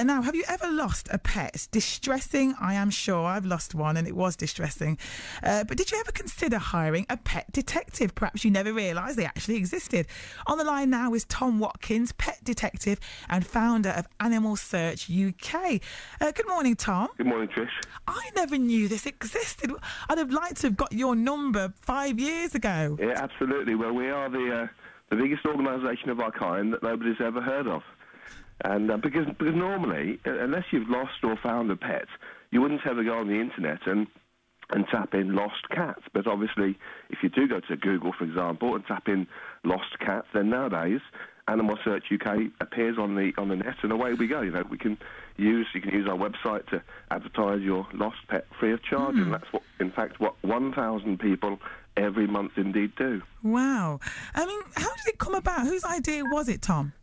Now, have you ever lost a pet? Distressing, I am sure. I've lost one and it was distressing. But did you ever consider hiring a pet detective? Perhaps you never realised they actually existed. On the line now is Tom Watkins, pet detective and founder of Animal Search UK. Good morning, Tom. Good morning, Trish. I never knew this existed. I'd have liked to have got your number 5 years ago. Yeah, absolutely. Well, we are the biggest organisation of our kind that nobody's ever heard of. And because normally, unless you've lost or found a pet, you wouldn't ever go on the internet and tap in lost cats. But obviously, if you do go to Google, for example, and tap in lost cats, then nowadays Animal Search UK appears on the net, and away we go. You know, you can use our website to advertise your lost pet free of charge, and that's what 1,000 people every month indeed do. Wow! I mean, how did it come about? Whose idea was it, Tom?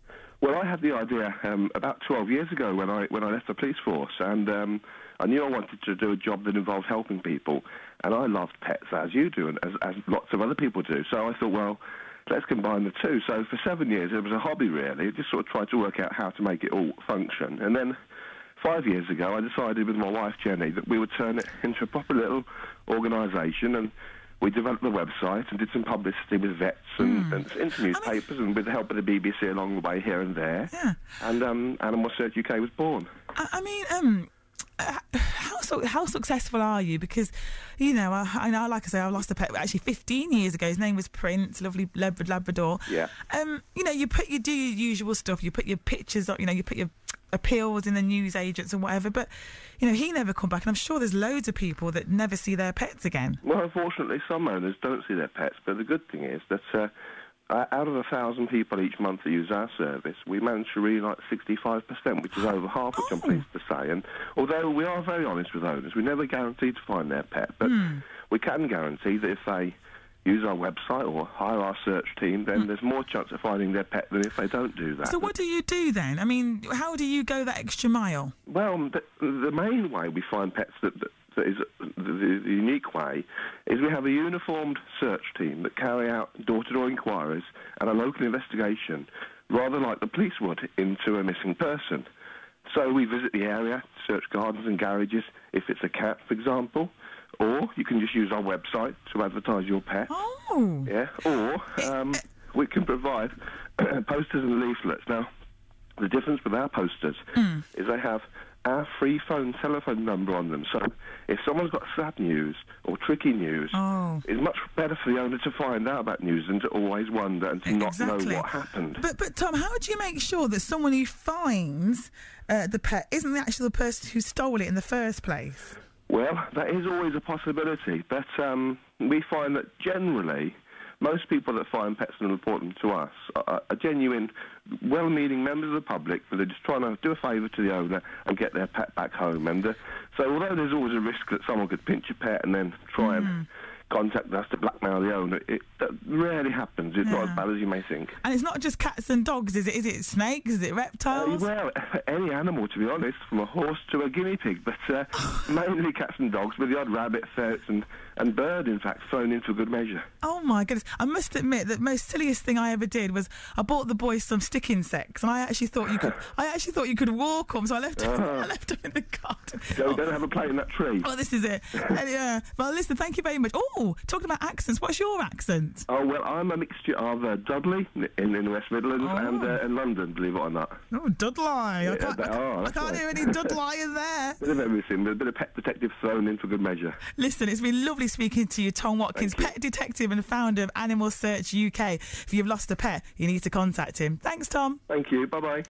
Well, I had the idea about 12 years ago when I left the police force, and I knew I wanted to do a job that involved helping people, and I loved pets as you do, and as lots of other people do. So I thought, well, let's combine the two. So for 7 years, it was a hobby, really. Just sort of tried to work out how to make it all function. And then 5 years ago, I decided with my wife, Jenny, that we would turn it into a proper little organisation, and we developed the website and did some publicity with vets and into newspapers, and with the help of the BBC along the way here and there. Yeah. And Animal Search UK was born. How successful are you? Because, you know, I know, like I say, I lost a pet actually 15 years ago. His name was Prince, lovely Labrador. Yeah. You know, you do your usual stuff. You put your pictures up. You know, you put your appeals in the news agents and whatever. But, you know, he never come back. And I'm sure there's loads of people that never see their pets again. Well, unfortunately, some owners don't see their pets. But the good thing is that out of 1,000 people each month that use our service, we manage to reunite 65%, which is over half, which I'm pleased to say. And although we are very honest with owners, we never guarantee to find their pet, but we can guarantee that if they use our website or hire our search team, then there's more chance of finding their pet than if they don't do that. So what do you do then? I mean, how do you go that extra mile? Well, the main way we find pets that is the unique way is we have a uniformed search team that carry out door-to-door inquiries and a local investigation, rather like the police would into a missing person. So we visit the area, search gardens and garages if it's a cat, for example, or you can just use our website to advertise your pet. Oh! Yeah, or we can provide posters and leaflets. Now, the difference with our posters is they have our free phone telephone number on them. So if someone's got sad news or tricky news, it's much better for the owner to find out about news than to always wonder and to not know what happened. But Tom, how do you make sure that someone who finds the pet isn't actually the person who stole it in the first place? Well, that is always a possibility, but we find that generally most people that find pets and report them to us are genuine, well-meaning members of the public that are just trying to do a favour to the owner and get their pet back home. And so although there's always a risk that someone could pinch a pet and then try and contact us to blackmail the owner, that rarely happens. It's not as bad as you may think. And it's not just cats and dogs, is it? Is it snakes? Is it reptiles? Well, any animal, to be honest, from a horse to a guinea pig, but mainly cats and dogs, with the odd rabbit, ferrets and bird, in fact, thrown in for good measure. Oh, my goodness. I must admit that the most silliest thing I ever did was I bought the boys some stick insects, and I actually thought you could walk them, so I left them in the garden. So we don't have a play in that tree. Oh, this is it. Well, listen, thank you very much. Oh, talking about accents, what's your accent? Oh, well, I'm a mixture of Dudley in the West Midlands and London, believe it or not. Oh, Dudley. I can't hear any Dudley in there. Bit of everything, a bit of pet detective thrown in for good measure. Listen, it's been lovely speaking to you, Tom Watkins, pet detective and founder of Animal Search UK. If you've lost a pet, you need to contact him. Thanks, Tom. Thank you. Bye-bye.